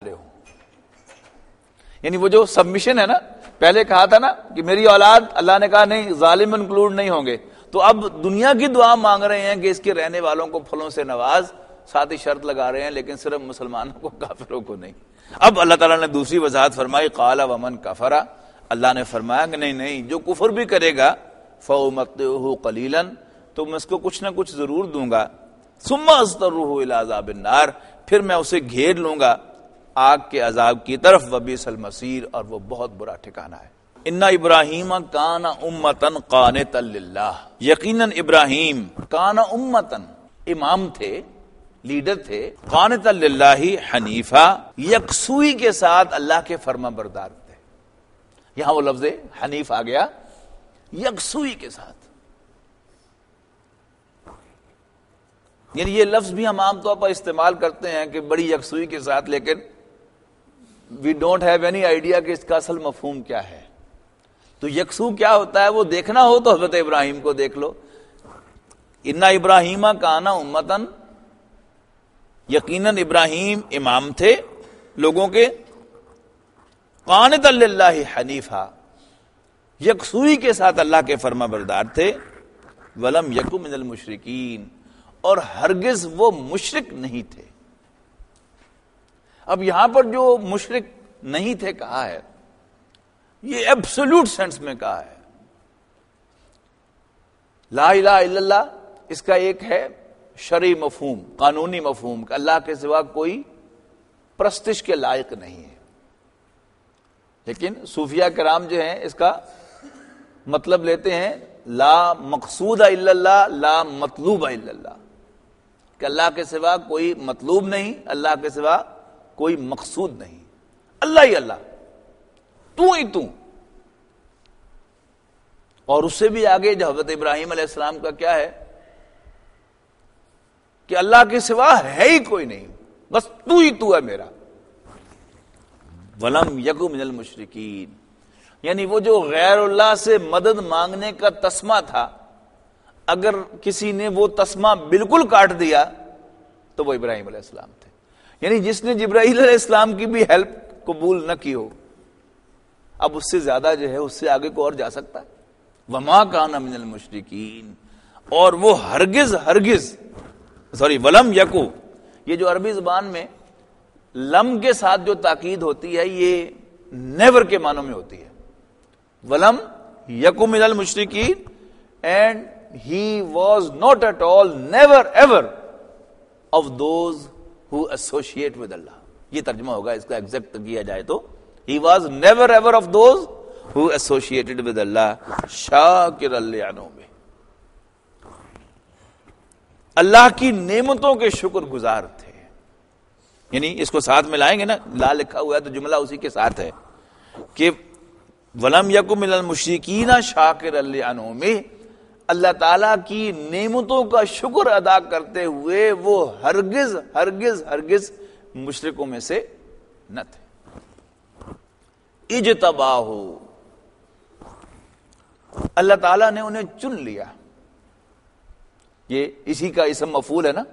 ہوں. یعنی وہ جو سبمیشن ہے نا، پہلے کہا تھا نا کہ میری اولاد، اللہ نے کہا نہیں ظالم انکلوڈ نہیں ہوں گے، تو اب دنیا کی دعا مانگ رہے ہیں کہ اس کے رہنے والوں کو پھلوں سے نواز، ساتھ ہی شرط لگا رہے ہیں لیکن صرف مسلمانوں کو، کافروں کو نہیں. اب اللہ تعالیٰ نے دوسری وضاحت فرمائی، قال ومن کفر، اللہ نے فرمایا کہ نہیں جو کفر بھی کرے گا فأمتعه قلیلا، تو میں اس کو کچھ نہ کچھ ضرور دوں گا، ثم اضطره الى عذاب النار، پھر میں اسے گھیر لوں گا آگ کے عذاب کی طرف، وبئس المصیر، اور وہ بہت برا ٹھکانہ ہے. ان ابراہیم کان امتا قانتا للہ، یقیناً ابراہیم کان امتا، امام تھے، لیڈر تھے، قانتا للہ حنیفا، یکسوئی کے ساتھ اللہ کے فرما بردار تھے. یہاں وہ لفظ حنیف آ گیا، یکسوئی کے ساتھ. یعنی یہ لفظ بھی ہم عام طور پر استعمال کرتے ہیں کہ بڑی یکسوئی کے ساتھ، لیکن we don't have any idea کہ اس کا اصل مفہوم کیا ہے. تو یکسو کیا ہوتا ہے وہ دیکھنا ہو تو حضرت ابراہیم کو دیکھ لو. ان ابراہیم کانا امتن، یقیناً ابراہیم امام تھے لوگوں کے، قانتا للہ حنیفا، یکسوئی کے ساتھ اللہ کے فرما بردار تھے، ولم یکن من المشرکین، اور ہرگز وہ مشرک نہیں تھے. اب یہاں پر جو مشرک نہیں تھے کہا ہے، یہ ایبسولوٹ سینس میں کہا ہے. لا الہ الا اللہ اس کا ایک ہے شرعی مفہوم، قانونی مفہوم، کہ اللہ کے سوا کوئی پرستش کے لائق نہیں ہے. لیکن صوفیہ کرام جو ہیں اس کا مطلب لیتے ہیں لا مقصود الا اللہ، لا مطلوب الا اللہ، کہ اللہ کے سوا کوئی مطلوب نہیں، اللہ کے سوا کوئی مقصود نہیں، اللہ ہی اللہ، تو ہی تو. اور اس سے بھی آگے جو حضرت ابراہیم علیہ السلام کا کیا ہے کہ اللہ کے سوا ہے ہی کوئی نہیں، بس تو ہی تو ہے میرا. ولم یکن من المشرکین، یعنی وہ جو غیر اللہ سے مدد مانگنے کا تسمہ تھا، اگر کسی نے وہ تسمہ بالکل کاٹ دیا تو وہ ابراہیم علیہ السلام تھے. یعنی جس نے جبرائیل علیہ السلام کی بھی ہیلپ قبول نہ کی ہو، اب اس سے زیادہ جو ہے اس سے آگے کو اور جا سکتا ہے. وما کان من المشرکین، اور وہ ہرگز ولم یکو، یہ جو عربی زبان میں لم کے ساتھ جو تاکید ہوتی ہے یہ نیور کے معنوں میں ہوتی ہے. ولم یکو من المشرکین، and he was not at all, never ever of those who associate with Allah. یہ ترجمہ ہوگا اس کا ایگزیکٹ کیا جائے تو he was never ever of those who associated with Allah شاکرا لانعمہ، اللہ کی نعمتوں کے شکر گزار تھے. یعنی اس کو ساتھ میں لائیں گے نا، لا لکھا ہوا ہے تو جملہ اسی کے ساتھ ہے کہ ولم یکن من المشرکین شاکرا لانعمہ، اللہ تعالیٰ کی نعمتوں کا شکر ادا کرتے ہوئے وہ ہرگز مشرکوں میں سے نہ تھے. اجتباہ، اللہ تعالیٰ نے انہیں چن لیا. یہ اسی کا اسم مفعول ہے نا،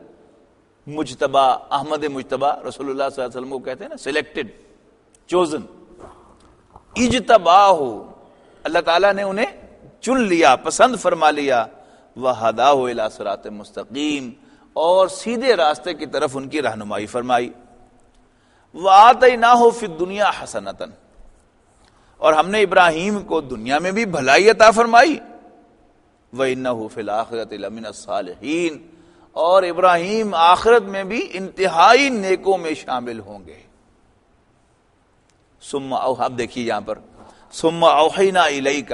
مجتبا، احمد مجتبا، رسول اللہ صلی اللہ علیہ وسلم کو کہتے ہیں نا سلیکٹڈ، چوزن. اجتباہ، اللہ تعالیٰ نے انہیں چن لیا، پسند فرما لیا. وہداہ الی صراط مستقیم، اور سیدھے راستے کی طرف ان کی رہنمائی فرمائی. وآتیناہ فی الدنیا حسنۃ، اور ہم نے ابراہیم کو دنیا میں بھی بھلائی عطا فرمائی. وانہ فی الآخرۃ لمن الصالحین، اور ابراہیم آخرت میں بھی انتہائی نیکوں میں شامل ہوں گے. ثم اب دیکھیے یہاں پر ثم اوحینا الیک،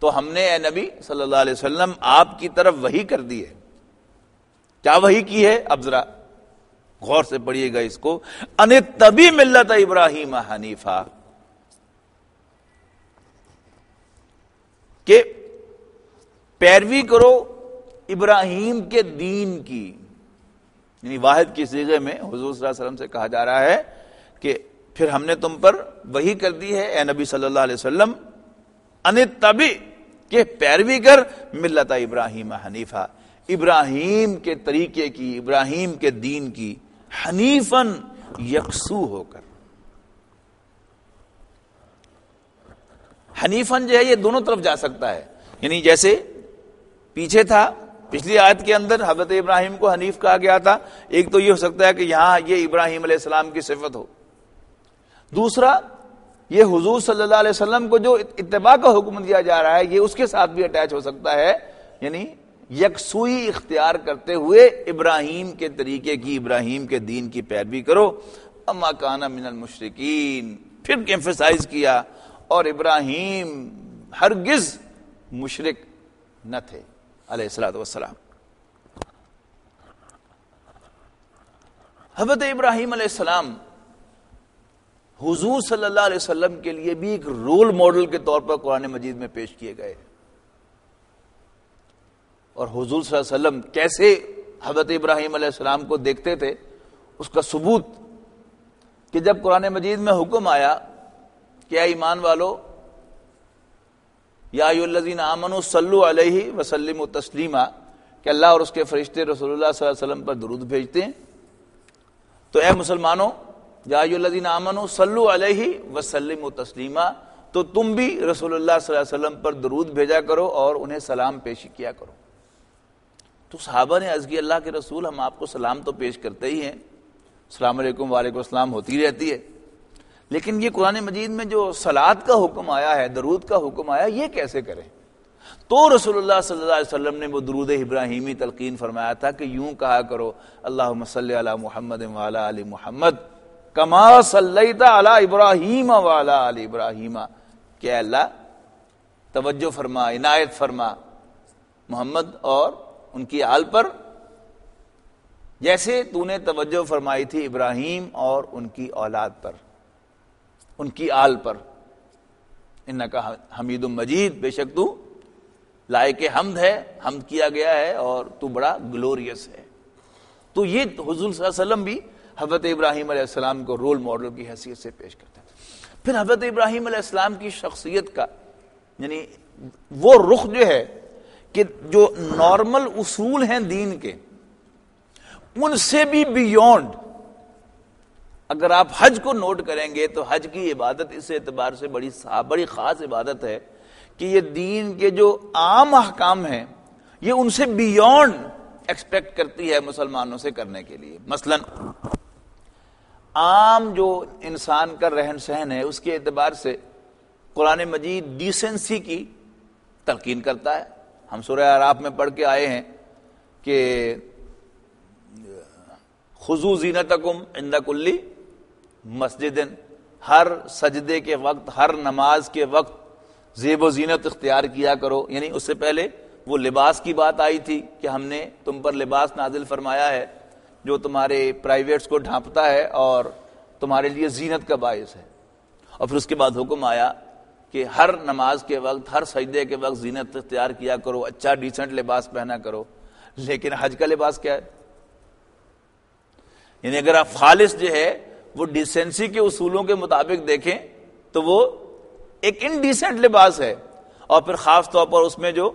تو ہم نے اے نبی صلی اللہ علیہ وسلم آپ کی طرف وحی کر دی ہے. کیا وحی کی ہے؟ اب ذرا غور سے پڑھیے گا اس کو. ان اتبع ملت ابراہیم حنیفا، کہ پیروی کرو ابراہیم کے دین کی. یعنی واحد کی صیغے میں حضور صلی اللہ علیہ وسلم سے کہا جا رہا ہے کہ پھر ہم نے تم پر وحی کر دی ہے اے نبی صلی اللہ علیہ وسلم، ان اتبع، کہ پیروی کر ملت ابراہیم حنیفہ، ابراہیم کے طریقے کی، ابراہیم کے دین کی، حنیفن یکسو ہو کر. حنیفن جو ہے یہ دونوں طرف جا سکتا ہے، یعنی جیسے پیچھے تھا پچھلی آیت کے اندر حضرت ابراہیم کو حنیف کہا گیا تھا، ایک تو یہ ہو سکتا ہے کہ یہاں یہ ابراہیم علیہ السلام کی صفت ہو. دوسرا یہ حضور صلی اللہ علیہ وسلم کو جو اتباع کا حکم دیا جا رہا ہے یہ اس کے ساتھ بھی اٹیچ ہو سکتا ہے، یعنی یکسوئی اختیار کرتے ہوئے ابراہیم کے طریقے کی، ابراہیم کے دین کی پیروی کرو. اما کان من المشرکین، پھر ایمفسائز کیا، اور ابراہیم ہرگز مشرک نہ تھے علیہ الصلوۃ والسلام. حضرت ابراہیم علیہ السلام حضور صلی اللہ علیہ وسلم کے لیے بھی ایک رول ماڈل کے طور پر قرآن مجید میں پیش کیے گئے، اور حضور صلی اللہ علیہ وسلم کیسے حضرت ابراہیم علیہ السلام کو دیکھتے تھے اس کا ثبوت کہ جب قرآن مجید میں حکم آیا کہ اے ایمان والو یا ایھا الذین آمنوا صلوا علیہ وسلموا تسلیما، کہ اللہ اور اس کے فرشتے رسول اللہ صلی اللہ علیہ وسلم پر درود بھیجتے ہیں، تو اے مسلمانوں یا ایھا الذین آمنوا صلوا علیہ وسلموا تسلیما، تو تم بھی رسول اللہ صلی اللہ علیہ وسلم پر درود بھیجا کرو اور انہیں سلام پیش کیا کرو. تو صحابہ نے عرض کیا اللہ کے رسول ہم آپ کو سلام تو پیش کرتے ہی ہیں، السلام علیکم وعلیکم السلام ہوتی رہتی ہے، لیکن یہ قرآن مجید میں جو صلات کا حکم آیا ہے، درود کا حکم آیا، یہ کیسے کریں؟ تو رسول اللہ صلی اللہ علیہ وسلم نے وہ درود ابراہیمی تلقین فرمایا تھا کہ یوں کہا کرو اللہم صلی علی محمد وعلی آل محمد کما صلیت علی ابراہیم وعلی آل ابراہیم، کہ اے اللہ توجہ فرما، عنایت فرما محمد اور ان کی آل پر جیسے تو نے توجہ فرمائی تھی ابراہیم اور ان کی اولاد پر، ان کی آل پر. انکا حمید مجید، بے شک تو لائق حمد ہے، حمد کیا گیا ہے اور تو بڑا گلوریس ہے. تو یہ حضور صلی اللہ علیہ وسلم بھی حضرت ابراہیم علیہ السلام کو رول ماڈل کی حیثیت سے پیش کرتے ہیں. پھر حضرت ابراہیم علیہ السلام کی شخصیت کا یعنی وہ رخ جو ہے کہ جو نارمل اصول ہیں دین کے ان سے بھی بیونڈ، اگر آپ حج کو نوٹ کریں گے تو حج کی عبادت اس اعتبار سے بڑی خاص عبادت ہے کہ یہ دین کے جو عام احکام ہیں یہ ان سے بیونڈ ایکسپیکٹ کرتی ہے مسلمانوں سے کرنے کے لیے. مثلا عام جو انسان کا رہن سہن ہے اس کے اعتبار سے قرآن مجید ڈیسنسی کی تلقین کرتا ہے. ہم سورہ اعراف میں پڑھ کے آئے ہیں کہ خذوا زینتکم عند کل مسجد، ہر سجدے کے وقت، ہر نماز کے وقت زیب و زینت اختیار کیا کرو. یعنی اس سے پہلے وہ لباس کی بات آئی تھی کہ ہم نے تم پر لباس نازل فرمایا ہے جو تمہارے پرائیویٹس کو ڈھانپتا ہے اور تمہارے لیے زینت کا باعث ہے. اور پھر اس کے بعد حکم آیا کہ ہر نماز کے وقت، ہر سجدے کے وقت زینت اختیار کیا کرو، اچھا ڈیسنٹ لباس پہنا کرو. لیکن حج کا لباس کیا ہے؟ یعنی اگر آپ خالص جو ہے وہ ڈیسنسی کے اصولوں کے مطابق دیکھیں تو وہ ایک انڈیسنٹ لباس ہے. اور پھر خاص طور پر اس میں جو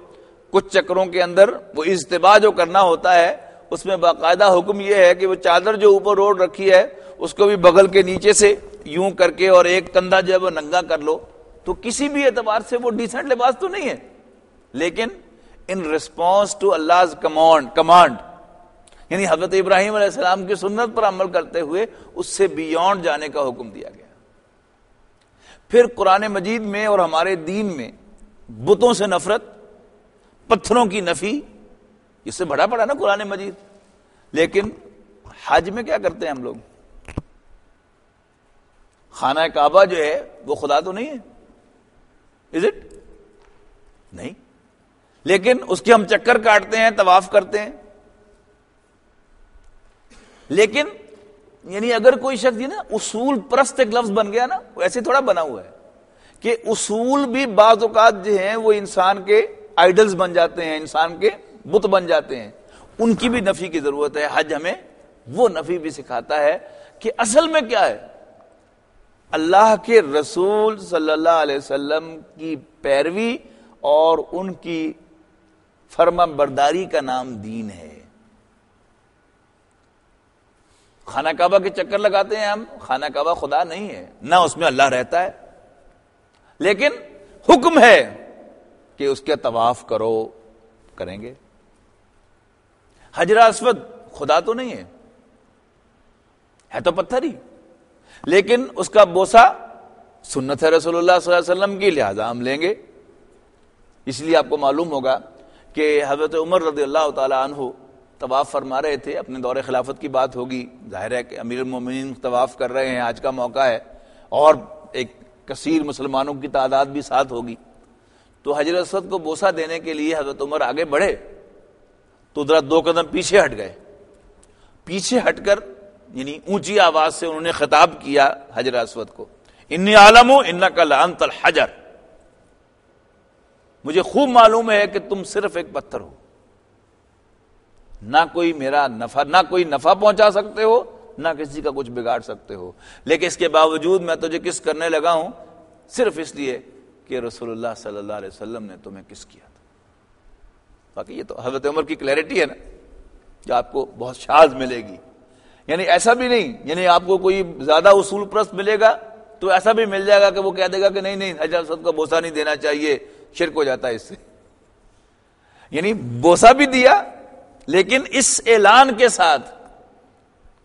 کچھ چکروں کے اندر وہ اجتباع جو کرنا ہوتا ہے اس میں باقاعدہ حکم یہ ہے کہ وہ چادر جو اوپر روڈ رکھی ہے اس کو بھی بغل کے نیچے سے یوں کر کے اور ایک کندھا جو ہے وہ ننگا کر لو. تو کسی بھی اعتبار سے وہ ڈیسنٹ لباس تو نہیں ہے، لیکن in response to Allah's command یعنی حضرت ابراہیم علیہ السلام کی سنت پر عمل کرتے ہوئے اس سے بیونڈ جانے کا حکم دیا گیا. پھر قرآن مجید میں اور ہمارے دین میں بتوں سے نفرت، پتھروں کی نفی، اس سے بڑا پڑا نا قرآن مجید. لیکن حج میں کیا کرتے ہیں ہم لوگ؟ خانہ کعبہ جو ہے وہ خدا تو نہیں ہے، از اٹ؟ نہیں، لیکن اس کے ہم چکر کاٹتے ہیں، طواف کرتے ہیں. لیکن یعنی اگر کوئی شخص نا اصول پرست ایک لفظ بن گیا نا، وہ ایسے تھوڑا بنا ہوا ہے کہ اصول بھی بعض اوقات جو ہیں وہ انسان کے آئیڈلز بن جاتے ہیں، انسان کے بت بن جاتے ہیں، ان کی بھی نفی کی ضرورت ہے. حج ہمیں وہ نفی بھی سکھاتا ہے کہ اصل میں کیا ہے. اللہ کے رسول صلی اللہ علیہ وسلم کی پیروی اور ان کی فرما برداری کا نام دین ہے. خانہ کعبہ کے چکر لگاتے ہیں ہم، خانہ کعبہ خدا نہیں ہے، نہ اس میں اللہ رہتا ہے، لیکن حکم ہے کہ اس کے طواف کرو، کریں گے۔ حجر اسود خدا تو نہیں ہے تو پتھر ہی، لیکن اس کا بوسہ سنت ہے رسول اللہ صلی اللہ علیہ وسلم کی، لہذا ہم لیں گے۔ اس لیے آپ کو معلوم ہوگا کہ حضرت عمر رضی اللہ تعالی عنہ طواف فرما رہے تھے، اپنے دور خلافت کی بات ہوگی، ظاہر ہے کہ امیر المومنین طواف کر رہے ہیں، آج کا موقع ہے اور ایک کثیر مسلمانوں کی تعداد بھی ساتھ ہوگی، تو حجر اسود کو بوسہ دینے کے لیے حضرت عمر آگے بڑھے تو ذرا 2 قدم پیچھے ہٹ گئے، پیچھے ہٹ کر یعنی اونچی آواز سے انہوں نے خطاب کیا حجر اسود کو، انی اعلم انک لانت الحجر، مجھے خوب معلوم ہے کہ تم صرف ایک پتھر ہو، نہ کوئی میرا نفع، نہ کوئی نفع پہنچا سکتے ہو، نہ کسی کا کچھ بگاڑ سکتے ہو، لیکن اس کے باوجود میں تجھے کس کرنے لگا ہوں، صرف اس لیے کہ رسول اللہ صلی اللہ علیہ وسلم نے تمہیں کس کیا تھا۔ باقی یہ تو حضرت عمر کی کلیئرٹی ہے نا، جو آپ کو بہت شاذ ملے گی، یعنی ایسا بھی نہیں، یعنی آپ کو کوئی زیادہ اصول پرست ملے گا تو ایسا بھی مل جائے گا کہ وہ کہہ دے گا کہ نہیں حجر اسود کا بوسہ نہیں دینا چاہیے، شرک ہو جاتا ہے اس سے، یعنی بوسہ بھی دیا لیکن اس اعلان کے ساتھ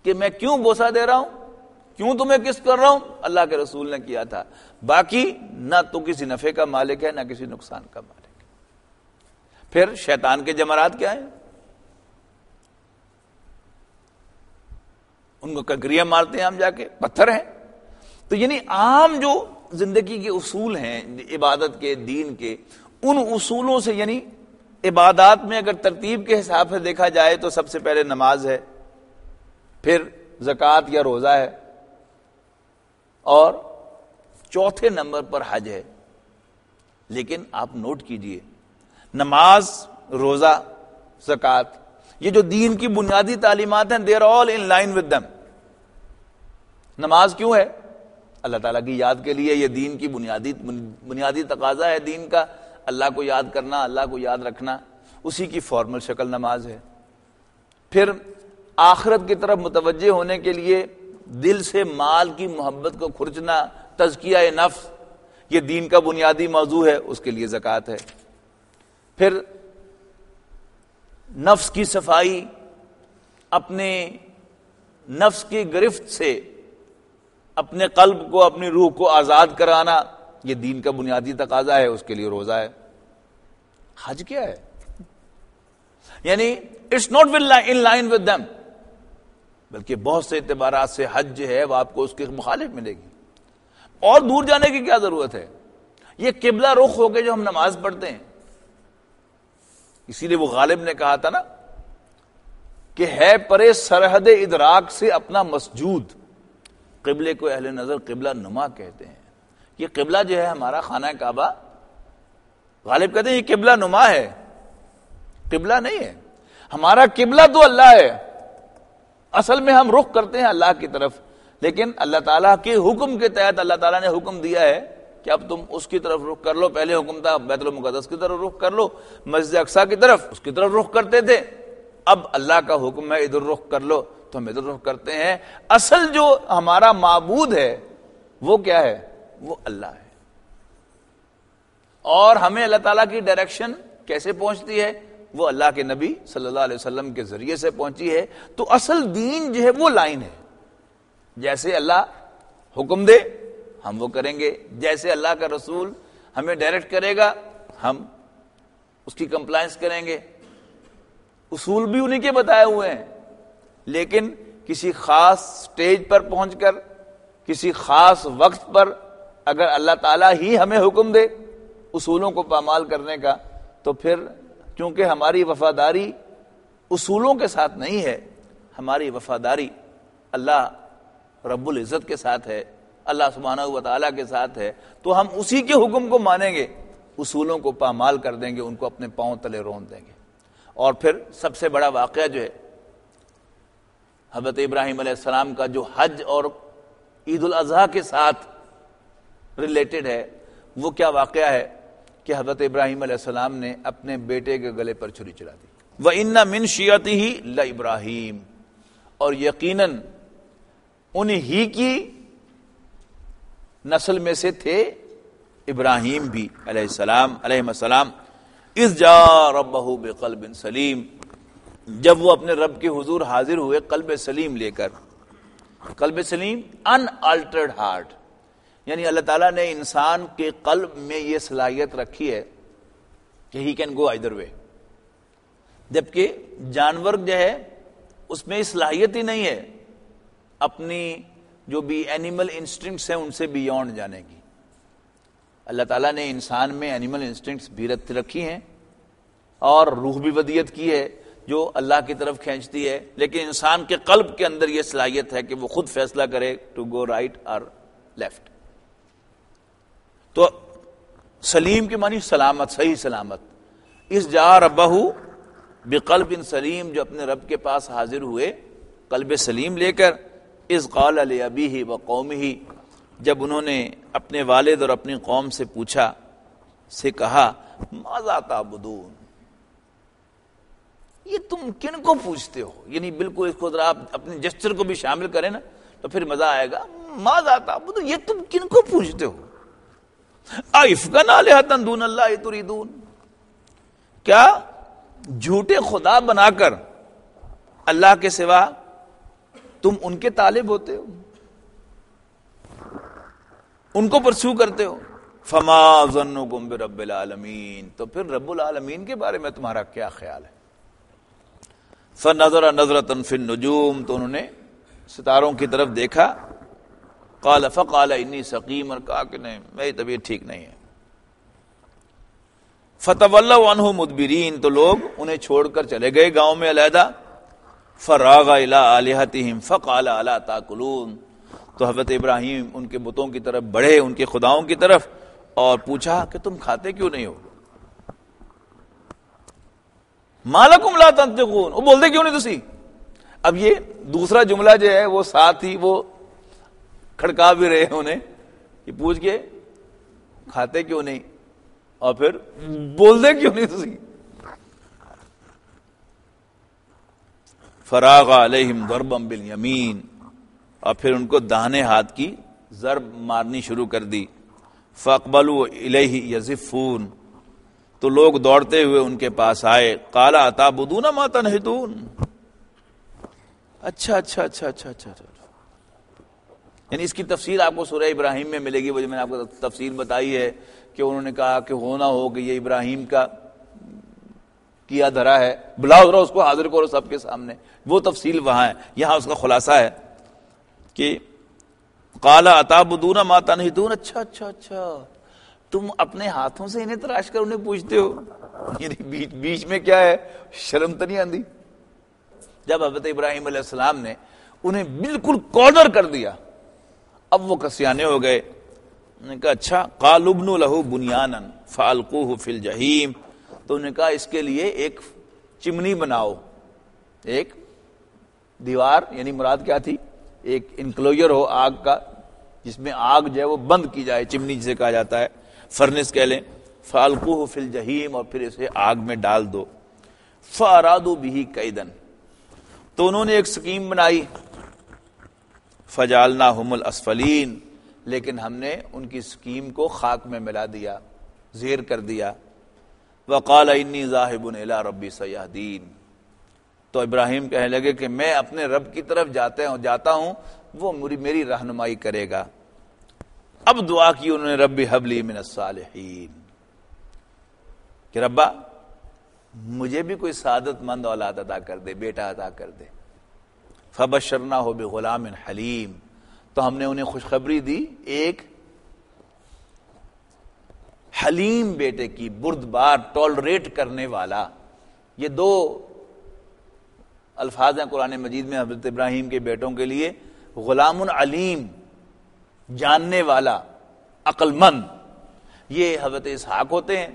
کہ میں کیوں بوسہ دے رہا ہوں، کیوں تمہیں کس کر رہا ہوں، اللہ کے رسول نے کیا تھا، باقی نہ تو کسی نفع کا مالک ہے نہ کسی نقصان کا مالک ہے۔ پھر شیطان کے جمرات کیا ہیں، ان کو کنکریاں مارتے ہیں ہم جا کے، پتھر ہیں۔ تو یعنی عام جو زندگی کے اصول ہیں عبادت کے، دین کے، ان اصولوں سے، یعنی عبادات میں اگر ترتیب کے حساب سے دیکھا جائے تو سب سے پہلے نماز ہے، پھر زکوٰۃ یا روزہ ہے، اور چوتھے نمبر پر حج ہے۔ لیکن آپ نوٹ کیجئے، نماز، روزہ، زکوٰۃ، یہ جو دین کی بنیادی تعلیمات ہیں، they are all in line with them۔ نماز کیوں ہے؟ اللہ تعالیٰ کی یاد کے لیے، یہ دین کی بنیادی تقاضا ہے دین کا، اللہ کو یاد کرنا، اللہ کو یاد رکھنا، اسی کی فارمل شکل نماز ہے۔ پھر آخرت کی طرف متوجہ ہونے کے لیے دل سے مال کی محبت کو کھرچنا، تزکیہ نفس، یہ دین کا بنیادی موضوع ہے، اس کے لیے زکوٰۃ ہے۔ پھر نفس کی صفائی، اپنے نفس کی گرفت سے اپنے قلب کو، اپنی روح کو آزاد کرانا، یہ دین کا بنیادی تقاضا ہے، اس کے لیے روزہ ہے۔ حج کیا ہے؟ یعنی it's not in line with them، بلکہ بہت سے اعتبارات سے حج جو ہے وہ آپ کو اس کے مخالف ملے گی، اور دور جانے کی کیا ضرورت ہے؟ یہ قبلہ رخ ہو کے جو ہم نماز پڑھتے ہیں، اسی لیے وہ غالب نے کہا تھا نا کہ ہے پرے سرحد ادراک سے اپنا مسجود، قبلے کو اہل نظر قبلہ نما کہتے ہیں۔ یہ قبلہ جو ہے ہمارا خانہ کعبہ، غالب کہتے ہیں یہ قبلہ نما ہے، قبلہ نہیں ہے، ہمارا قبلہ تو اللہ ہے، اصل میں ہم رخ کرتے ہیں اللہ کی طرف، لیکن اللہ تعالیٰ کے حکم کے تحت اللہ تعالیٰ نے حکم دیا ہے کہ اب تم اس کی طرف رخ کر لو۔ پہلے حکم تھا بیت المقدس کی طرف رخ کر لو، مسجد اقصیٰ کی طرف، اس کی طرف رخ کرتے تھے، اب اللہ کا حکم ہے ادھر رخ کر لو، تو ہم ادھر رخ کرتے ہیں۔ اصل جو ہمارا معبود ہے وہ کیا ہے؟ وہ اللہ ہے، اور ہمیں اللہ تعالیٰ کی ڈائریکشن کیسے پہنچتی ہے؟ وہ اللہ کے نبی صلی اللہ علیہ وسلم کے ذریعے سے پہنچی ہے۔ تو اصل دین جو ہے وہ لائن ہے، جیسے اللہ حکم دے ہم وہ کریں گے، جیسے اللہ کا رسول ہمیں ڈائریکٹ کرے گا ہم اس کی کمپلائنس کریں گے۔ اصول بھی انہی کے بتائے ہوئے ہیں، لیکن کسی خاص سٹیج پر پہنچ کر، کسی خاص وقت پر اگر اللہ تعالیٰ ہی ہمیں حکم دے اصولوں کو پامال کرنے کا، تو پھر چونکہ ہماری وفاداری اصولوں کے ساتھ نہیں ہے، ہماری وفاداری اللہ رب العزت کے ساتھ ہے، اللہ سبحانہ و تعالیٰ کے ساتھ ہے، تو ہم اسی کے حکم کو مانیں گے، اصولوں کو پامال کر دیں گے، ان کو اپنے پاؤں تلے رون دیں گے۔ اور پھر سب سے بڑا واقعہ جو ہے حضرت ابراہیم علیہ السلام کا، جو حج اور عید الاضحیٰ کے ساتھ ریلیٹڈ ہے، وہ کیا واقعہ ہے کہ حضرت ابراہیم علیہ السلام نے اپنے بیٹے کے گلے پر چھری چلا دی۔ وَإِنَّ مِن شِيَعَتِهِ لَإِبْرَاهِيمَ، اور یقیناً انہی کی نسل میں سے تھے ابراہیم بھی علیہ السلام اذ جاء ربہ بقلب سلیم، جب وہ اپنے رب کے حضور حاضر ہوئے قلب سلیم لے کر. قلب سلیم ان آلٹرڈ ہارٹ، یعنی اللہ تعالیٰ نے انسان کے قلب میں یہ صلاحیت رکھی ہے کہ ہی کین گو آئدر وے، جبکہ جانور جو ہے اس میں صلاحیت ہی نہیں ہے اپنی جو بھی اینیمل انسٹنکٹس ہیں ان سے بیونڈ جانے کی. اللہ تعالیٰ نے انسان میں اینیمل انسٹنکٹس بھی رکھی ہیں اور روح بھی ودیت کی ہے جو اللہ کی طرف کھینچتی ہے، لیکن انسان کے قلب کے اندر یہ صلاحیت ہے کہ وہ خود فیصلہ کرے ٹو گو رائٹ اور لیفٹ. تو سلیم کے معنی سلامت، صحیح سلامت. اس جا ربہ بقلب سلیم، جو اپنے رب کے پاس حاضر ہوئے قلب سلیم لے کر. اذ قال لأبیہ وقومہ، جب انہوں نے اپنے والد اور اپنی قوم سے پوچھا، سے کہا ماذا تعبدون، یہ تم کن کو پوچھتے ہو. یعنی بالکل اس کو ذرا آپ اپنے جسچر کو بھی شامل کریں نا تو پھر مزہ آئے گا. ماذا تعبدون، یہ تم کن کو پوچھتے ہو. ائفکا آلہۃ دون اللہ تریدون، کیا جھوٹے خدا بنا کر اللہ کے سوا تم ان کے طالب ہوتے ہو، ان کو پرسو کرتے ہو. فما ظنکم برب العالمین، تو پھر رب العالمین کے بارے میں تمہارا کیا خیال ہے. فنظر نظرۃ فی النجوم، تو انہوں نے ستاروں کی طرف دیکھا. فقال انی سقیم، اور کہا کہ نہیں میری طبیعت ٹھیک نہیں ہے. فتولوا عنہ مدبرین، تو لوگ انہیں چھوڑ کر چلے گئے گاؤں میں علیحدہ. فراغ الی آلہتہم فقال الا تاکلون، تو حضرت ابراہیم ان کے بتوں کی طرف بڑھے، ان کے خداؤں کی طرف، اور پوچھا کہ تم کھاتے کیوں نہیں ہو. ما لکم لا تنطقون، وہ بولتے کیوں نہیں تسی. اب یہ دوسرا جملہ جو ہے وہ ساتھ ہی وہ کھڑکا بھی رہے ہیں انہیں، یہ پوچھ کے کھاتے کیوں نہیں اور پھر بولتے کیوں نہیں تسی. فراغ علیہم ضربا بالیمین، اور پھر ان کو داہنے ہاتھ کی ضرب مارنی شروع کر دی. فاقبلوا الیہ یزفون، تو لوگ دوڑتے ہوئے ان کے پاس آئے. قال اتعبدون ما تنحتون، اچھا اچھا اچھا اچھا اچھا اچھا. یعنی اس کی تفسیر آپ کو سورہ ابراہیم میں ملے گی، وہ جو میں نے آپ کو تفسیر بتائی ہے کہ انہوں نے کہا کہ ہونا ہو کہ یہ ابراہیم کا کیا دھرا ہے، بلاؤ ذرا اس کو حاضر کرو سب کے سامنے. وہ تفصیل وہاں ہے، یہاں اس کا خلاصہ ہے کہ قال اتعبدون ما تنحتون، اچھا اچھا اچھا تم اپنے ہاتھوں سے انہیں تراش کر انہیں پوچھتے ہو. یعنی بیچ میں کیا ہے، شرم تو نہیں آندی. جب حضرت ابراہیم علیہ السلام نے انہیں بالکل کارنر کر دیا، اب وہ کسیانے ہو گئے. انہوں نے کہا اچھا. قالوا ابنوا له بنیانا فالقوه فی الجحیم، تو انہوں نے کہا اس کے لیے ایک چمنی بناؤ، ایک دیوار، یعنی مراد کیا تھی، ایک انکلوجر ہو آگ کا جس میں آگ جو ہے وہ بند کی جائے، چمنی جسے کہا جاتا ہے، فرنس کہہ لیں. فالقوه فی الجحیم، اور پھر اسے آگ میں ڈال دو. فارادوا به کیدا، تو انہوں نے ایک سکیم بنائی. فجعلناہم الاسفلین، لیکن ہم نے ان کی سکیم کو خاک میں ملا دیا، زیر کر دیا. وقال انی ذاہب الی ربی سیہدین، تو ابراہیم کہنے لگے کہ میں اپنے رب کی طرف جاتا ہوں، وہ میری رہنمائی کرے گا. اب دعا کی انہوں نے رب ہب لی من الصالحین، کہ ربا مجھے بھی کوئی سعادت مند اولاد عطا کر دے، بیٹا عطا کر دے. فبشرناہ بغلام حلیم، تو ہم نے انہیں خوشخبری دی ایک حلیم بیٹے کی، بردبار، ٹالریٹ کرنے والا. یہ دو الفاظ ہیں قرآن مجید میں حضرت ابراہیم کے بیٹوں کے لیے. غلام علیم، جاننے والا، عقل مند، یہ حضرت اسحاق ہوتے ہیں.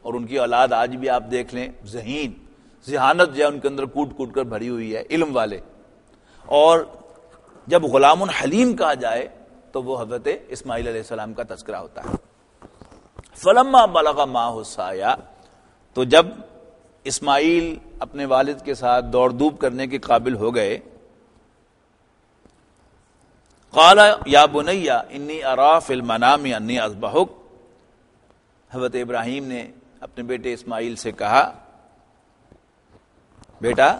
اور ان کی اولاد آج بھی آپ دیکھ لیں، ذہین، ذہانت جو ہے ان کے اندر کوٹ کوٹ کر بھری ہوئی ہے، علم والے. اور جب غلام حلیم کہا جائے تو وہ حضرت اسماعیل علیہ السلام کا تذکرہ ہوتا ہے. فلما بلغ معہ السعی، تو جب اسماعیل اپنے والد کے ساتھ دوڑ دھوپ کرنے کے قابل ہو گئے، قال یا بنی انی اری فی المنام انی اذبحک، حضرت ابراہیم نے اپنے بیٹے اسماعیل سے کہا بیٹا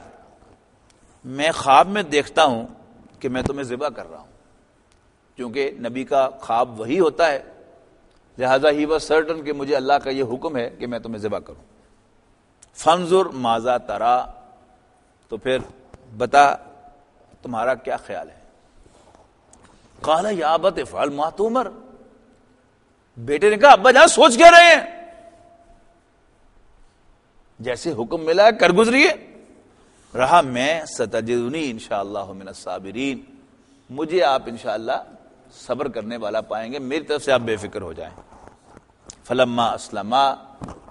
میں خواب میں دیکھتا ہوں کہ میں تمہیں ذبح کر رہا ہوں، کیونکہ نبی کا خواب وہی ہوتا ہے، لہذا ہی واز سرٹن کہ مجھے اللہ کا یہ حکم ہے کہ میں تمہیں ذبح کروں۔ فانظر ماذا ترا، تو پھر بتا تمہارا کیا خیال ہے۔ قال یا ابت افعل ما تؤمر، بیٹے نے کہا ابا جان سوچ کیا رہے ہیں، جیسے حکم ملا ہے کر گزریے۔ رہا میں ستجدنی انشاءاللہ من الصابرین، مجھے آپ انشاءاللہ صبر کرنے والا پائیں گے، میری طرف سے آپ بے فکر ہو جائیں۔ فلما اسلما،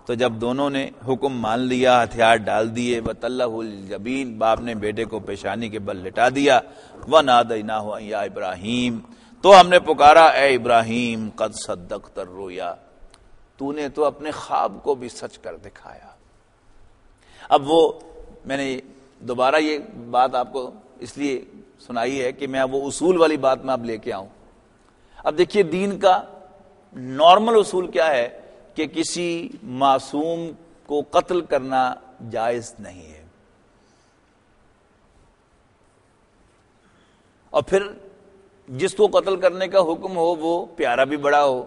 تو جب دونوں نے حکم مان لیا، ہتھیار ڈال دیے، وتلہ للجبین، باپ نے بیٹے کو پیشانی کے بل لٹا دیا، ونادیناہ ان یا ابراہیم، تو ہم نے پکارا اے ابراہیم، قد صدقت الرؤیا، تو نے تو اپنے خواب کو بھی سچ کر دکھایا۔ اب وہ میں نے دوبارہ یہ بات آپ کو اس لیے سنائی ہے کہ میں وہ اصول والی بات میں اب لے کے آؤں۔ اب دیکھیے دین کا نارمل اصول کیا ہے کہ کسی معصوم کو قتل کرنا جائز نہیں ہے، اور پھر جس کو قتل کرنے کا حکم ہو وہ پیارا بھی بڑا ہو،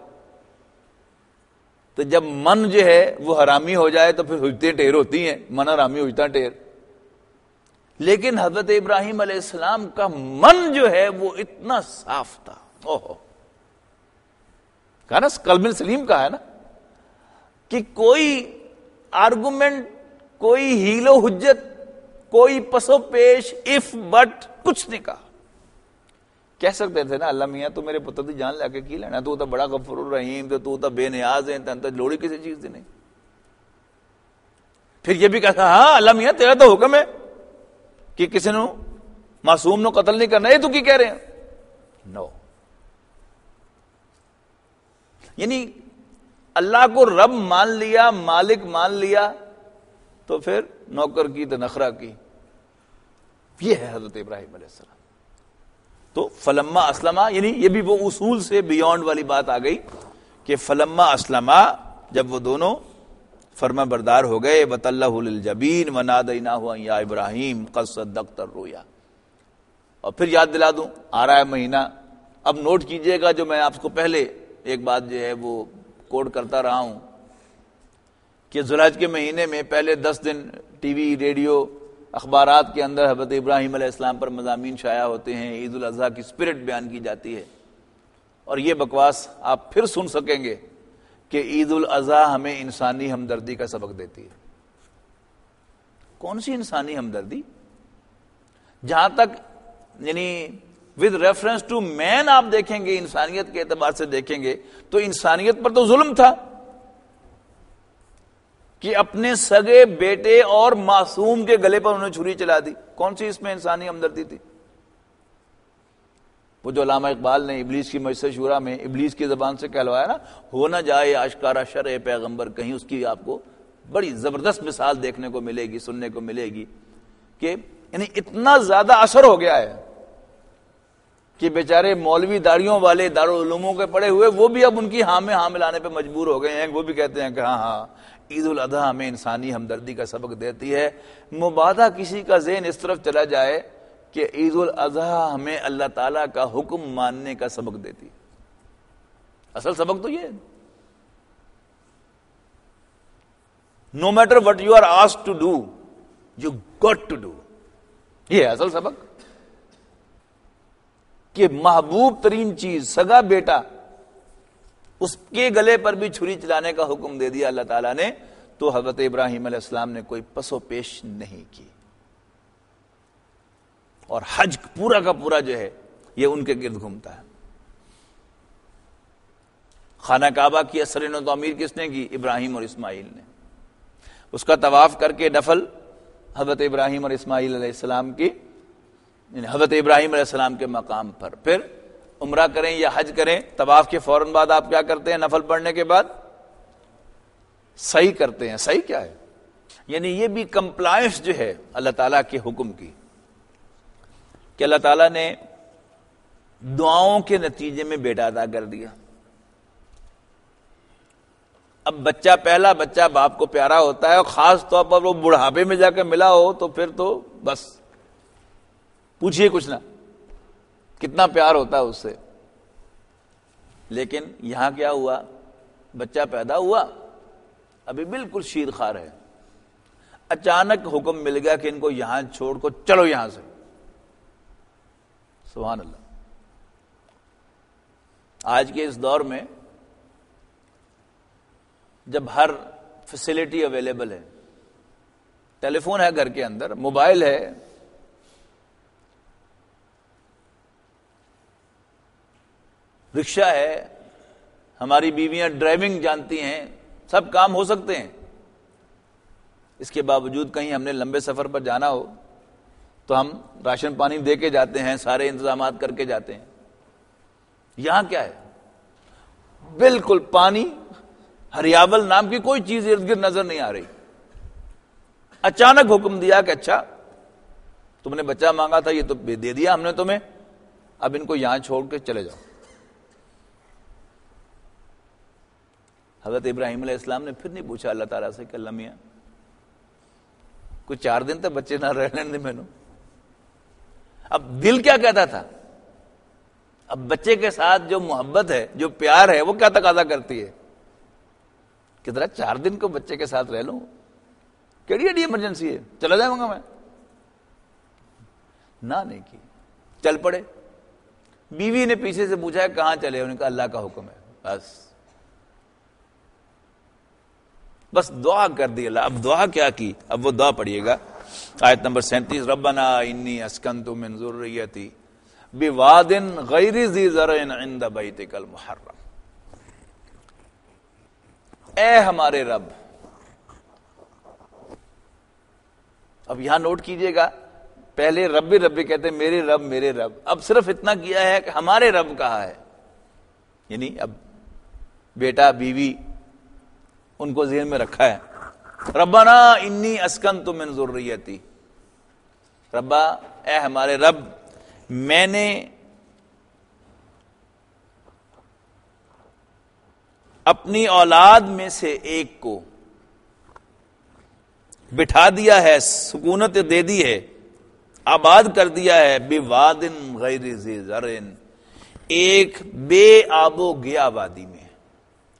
تو جب من جو ہے وہ حرامی ہو جائے تو پھر حجتیں ٹھیر ہوتی ہیں، من حرامی حجتیں ٹھیر۔ لیکن حضرت ابراہیم علیہ السلام کا من جو ہے وہ اتنا صاف تھا، کہا نا قلب سلیم کا ہے نا، کہ کوئی آرگومنٹ، کوئی ہیل و حجت، کوئی پس و پیش، اف بٹ کچھ نہیں کہا۔ کہہ سکتے تھے نا اللہ میاں تو میرے پتر دی جان لے کے کی لینا، تو بڑا غفور الرحیم، تو بے نیاز ہے، تو لوڑی کسی چیز دی نہیں۔ پھر یہ بھی کہا ہاں اللہ میاں تیرا تو حکم ہے کہ کسی نو معصوم نو قتل نہیں کرنا، یہ تو کی کہہ رہے ہیں؟ نو، یعنی اللہ کو رب مان لیا، مالک مان لیا، تو پھر نوکر کی تو نخرہ کی۔ یہ ہے حضرت ابراہیم علیہ السلام۔ تو فلما اسلما، یعنی یہ بھی وہ اصول سے بیونڈ والی بات آ گئی کہ فلما اسلما، جب وہ دونوں فرما بردار ہو گئے، وتلہ للجبین ونادیناہ ان یا ابراہیم قد صدقت الرؤیا۔ اور پھر یاد دلا دوں، آ رہا ہے مہینہ، اب نوٹ کیجئے گا جو میں آپ کو پہلے ایک بات جو ہے وہ کوڈ کرتا رہا ہوں کہ ذوالحج کے مہینے میں پہلے 10 دن ٹی وی، ریڈیو، اخبارات کے اندر حضرت ابراہیم علیہ السلام پر مضامین شائع ہوتے ہیں، عید الاضحیٰ کی اسپرٹ بیان کی جاتی ہے، اور یہ بکواس آپ پھر سن سکیں گے کہ عید الاضحیٰ ہمیں انسانی ہمدردی کا سبق دیتی ہے۔ کون سی انسانی ہمدردی؟ جہاں تک یعنی ود ریفرنس ٹو مین آپ دیکھیں گے، انسانیت کے اعتبار سے دیکھیں گے تو انسانیت پر تو ظلم تھا کہ اپنے سگے بیٹے اور معصوم کے گلے پر انہوں نے چھری چلا دی۔ کون سی اس میں انسانی ہمدردی تھی؟ وہ جو علامہ اقبال نے ابلیس کی مجلس شورا میں ابلیس کی زبان سے کہلوایا نا، ہو نہ جائے آشکارا شرع پیغمبر کہیں، اس کی آپ کو بڑی زبردست مثال دیکھنے کو ملے گی، سننے کو ملے گی کہ یعنی اتنا زیادہ اثر ہو گیا ہے کہ بیچارے مولوی داڑیوں والے دارالعلوموں کے پڑے ہوئے وہ بھی اب ان کی ہاں میں ہاں ملانے پہ مجبور ہو گئے ہیں۔ وہ بھی کہتے ہیں کہ ہاں عید الاضحیٰ ہمیں انسانی ہمدردی کا سبق دیتی ہے۔ مبادہ کسی کا ذہن اس طرف چلا جائے کہ عید الاضحیٰ ہمیں اللہ تعالیٰ کا حکم ماننے کا سبق دیتی ہے، اصل سبق تو یہ ہے، no matter what you are asked to do you got to do, یہ ہے اصل سبق، کہ محبوب ترین چیز سگا بیٹا، اس کے گلے پر بھی چھری چلانے کا حکم دے دیا اللہ تعالیٰ نے، تو حضرت ابراہیم علیہ السلام نے کوئی پس و پیش نہیں کی، اور حج پورا کا پورا جو ہے یہ ان کے گرد گھومتا ہے۔ خانہ کعبہ کی اثر نو تعمیر کس نے کی؟ ابراہیم اور اسماعیل نے۔ اس کا طواف کر کے نفل حضرت ابراہیم اور اسماعیل علیہ السلام کی، یعنی حضرت ابراہیم علیہ السلام کے مقام پر، پھر عمرہ کریں یا حج کریں، طواف کے فوراً بعد آپ کیا کرتے ہیں؟ نفل پڑھنے کے بعد سعی کرتے ہیں۔ سعی کیا ہے؟ یعنی یہ بھی کمپلائنس جو ہے اللہ تعالیٰ کے حکم کی، کہ اللہ تعالیٰ نے دعاؤں کے نتیجے میں بیٹا عطا کر دیا. اب بچہ، پہلا بچہ باپ کو پیارا ہوتا ہے، اور خاص طور پر وہ بڑھاپے میں جا کے ملا ہو تو پھر تو بس پوچھئے کچھ نہ، کتنا پیار ہوتا ہے اس سے. لیکن یہاں کیا ہوا، بچہ پیدا ہوا، ابھی بالکل شیر خوار ہے، اچانک حکم مل گیا کہ ان کو یہاں چھوڑ کو چلو یہاں سے. سبحان اللہ. آج کے اس دور میں جب ہر فیسلٹی اویلیبل ہے، ٹیلی فون ہے گھر کے اندر، موبائل ہے، رکشہ ہے، ہماری بیویاں ڈرائیونگ جانتی ہیں، سب کام ہو سکتے ہیں. اس کے باوجود کہیں ہم نے لمبے سفر پر جانا ہو تو ہم راشن پانی دے کے جاتے ہیں، سارے انتظامات کر کے جاتے ہیں. یہاں کیا ہے، بالکل پانی، ہریابل نام کی کوئی چیز ارد گرد نظر نہیں آ رہی. اچانک حکم دیا کہ اچھا تم نے بچہ مانگا تھا، یہ تو دے دیا ہم نے تمہیں، اب ان کو یہاں چھوڑ کے چلے جاؤ. حضرت ابراہیم علیہ السلام نے پھر نہیں پوچھا اللہ تعالیٰ سے کہ اللہ میاں کوئی 4 دن تک بچے نہ رہنے دیں میں نے. اب دل کیا کہتا تھا، اب بچے کے ساتھ جو محبت ہے، جو پیار ہے، وہ کیا تقاضا کرتی ہے کہ ذرا 4 دن کو بچے کے ساتھ رہ لوں، کیڑی ایڈی ایمرجنسی ہے، چلا جاؤں گا میں. نہ نہیں کی، چل پڑے. بیوی نے پیچھے سے پوچھا کہاں چلے، انہوں نے کہا اللہ کا حکم ہے. بس دعا کر دی اللہ. اب دعا کیا کی، اب وہ دعا پڑھیے گا، آیت نمبر 37. ربنا انی اسکنت من ذریتی بواد غیر ذی زرع عند بیتک المحرم. اے ہمارے رب. اب یہاں نوٹ کیجئے گا، پہلے ربی ربی کہتے میرے رب میرے رب، اب صرف اتنا کیا ہے کہ ہمارے رب کہا ہے. یعنی اب بیٹا بیوی ان کو ذہن میں رکھا ہے. ربنا انی اسکنت من ذریتی. ربا اے ہمارے رب، میں نے اپنی اولاد میں سے ایک کو بٹھا دیا ہے، سکونت دے دی ہے، آباد کر دیا ہے، بواد غیر ذی زرع، ایک بے آب و گیا وادی میں،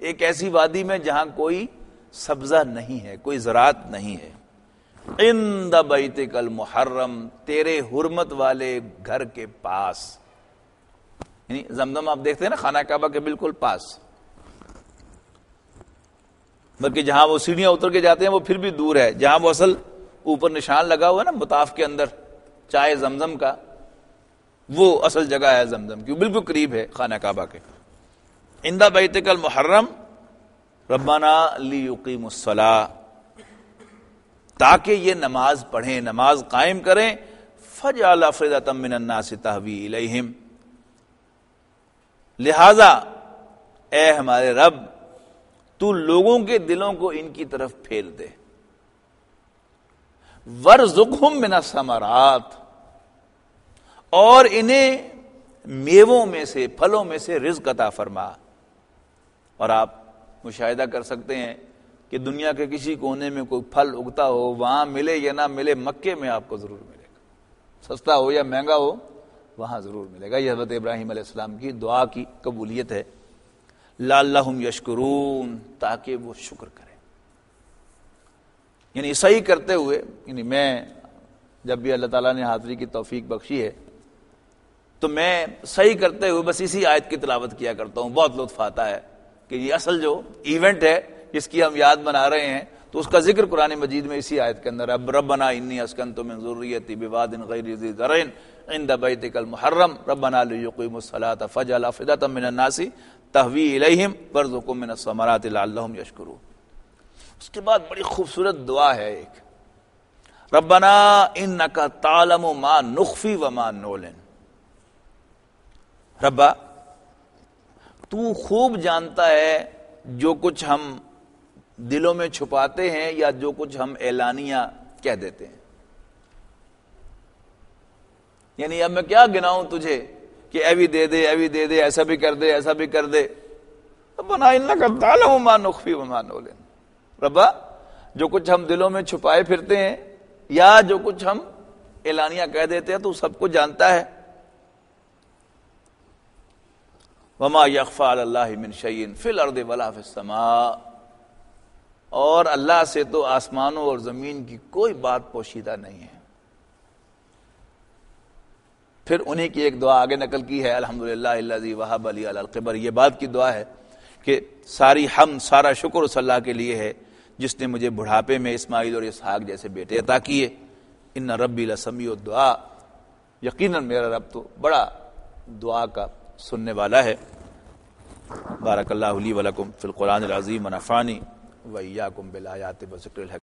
ایک ایسی وادی میں جہاں کوئی سبزہ نہیں ہے، کوئی زراعت نہیں ہے. عند بیتک المحرم، تیرے حرمت والے گھر کے پاس. یعنی زمزم آپ دیکھتے ہیں نا خانہ کعبہ کے بالکل پاس، بلکہ جہاں وہ سیڑھیاں اتر کے جاتے ہیں وہ پھر بھی دور ہے. جہاں وہ اصل اوپر نشان لگا ہوا ہے نا مطاف کے اندر چائے زمزم کا، وہ اصل جگہ ہے زمزم کی، بالکل قریب ہے خانہ کعبہ کے. عند بیتک المحرم ربنا لیقیموا الصلاۃ، تاکہ یہ نماز پڑھیں، نماز قائم کریں. فجعل افئدۃ من الناس تہوی الیہم، لہذا اے ہمارے رب تو لوگوں کے دلوں کو ان کی طرف پھیر دے. وارزقہم من الثمرات، اور انہیں میووں میں سے، پھلوں میں سے رزق عطا فرما. اور آپ مشاہدہ کر سکتے ہیں کہ دنیا کے کسی کونے میں کوئی پھل اگتا ہو، وہاں ملے یا نہ ملے، مکے میں آپ کو ضرور ملے گا، سستا ہو یا مہنگا ہو وہاں ضرور ملے گا. یہ حضرت ابراہیم علیہ السلام کی دعا کی قبولیت ہے. لعلہم یشکرون، تاکہ وہ شکر کریں. یعنی صحیح کرتے ہوئے، یعنی میں جب بھی اللہ تعالیٰ نے حاضری کی توفیق بخشی ہے تو میں صحیح کرتے ہوئے بس اسی آیت کی تلاوت کیا کرتا ہوں. بہت لطف آتا ہے کہ یہ اصل جو ایونٹ ہے جس کی ہم یاد بنا رہے ہیں تو اس کا ذکر قرآن مجید میں اسی آیت کے اندر ہے. ربنا انی اسکنت من ذریتی بواد غیر ذی زرع عند بیتک المحرم ربنا لیقیموا الصلاۃ فاجعل افئدۃ من الناس تہوی الیہم وارزقہم من الثمرات لعلہم یشکرون. اس کے بعد بڑی خوبصورت دعا ہے ایک، ربنا انک تعلم ما نخفی وما نعلن. ربا تو خوب جانتا ہے جو کچھ ہم دلوں میں چھپاتے ہیں یا جو کچھ ہم اعلانیہ کہہ دیتے ہیں. یعنی اب میں کیا گناؤں تجھے کہ ایوی دے دے ایوی دے دے، ایسا بھی کر دے ایسا بھی کر دے. ربنا انک تعلم ما نخفی وما نعلن، ربا جو کچھ ہم دلوں میں چھپائے پھرتے ہیں یا جو کچھ ہم اعلانیہ کہہ دیتے ہیں تو سب کو جانتا ہے. وما یخفی علی اللہ من شیء فی الارض ولا فی السماء، اور اللہ سے تو آسمانوں اور زمین کی کوئی بات پوشیدہ نہیں ہے. پھر انہی کی ایک دعا آگے نقل کی ہے، الحمدللہ الذی وہب لی علی الکبر. یہ بات کی دعا ہے کہ ساری حمد سارا شکر اس اللہ کے لیے ہے جس نے مجھے بڑھاپے میں اسماعیل اور اسحاق جیسے بیٹے عطا کیے. ان ربی لسمیع الدعاء، یقیناً میرا رب تو بڑا دعا کا سننے والا ہے. بارک اللہ لی ولکم فی القرآن العظیم ونفعنی وإیاکم بالآیات والذکر الحکیم.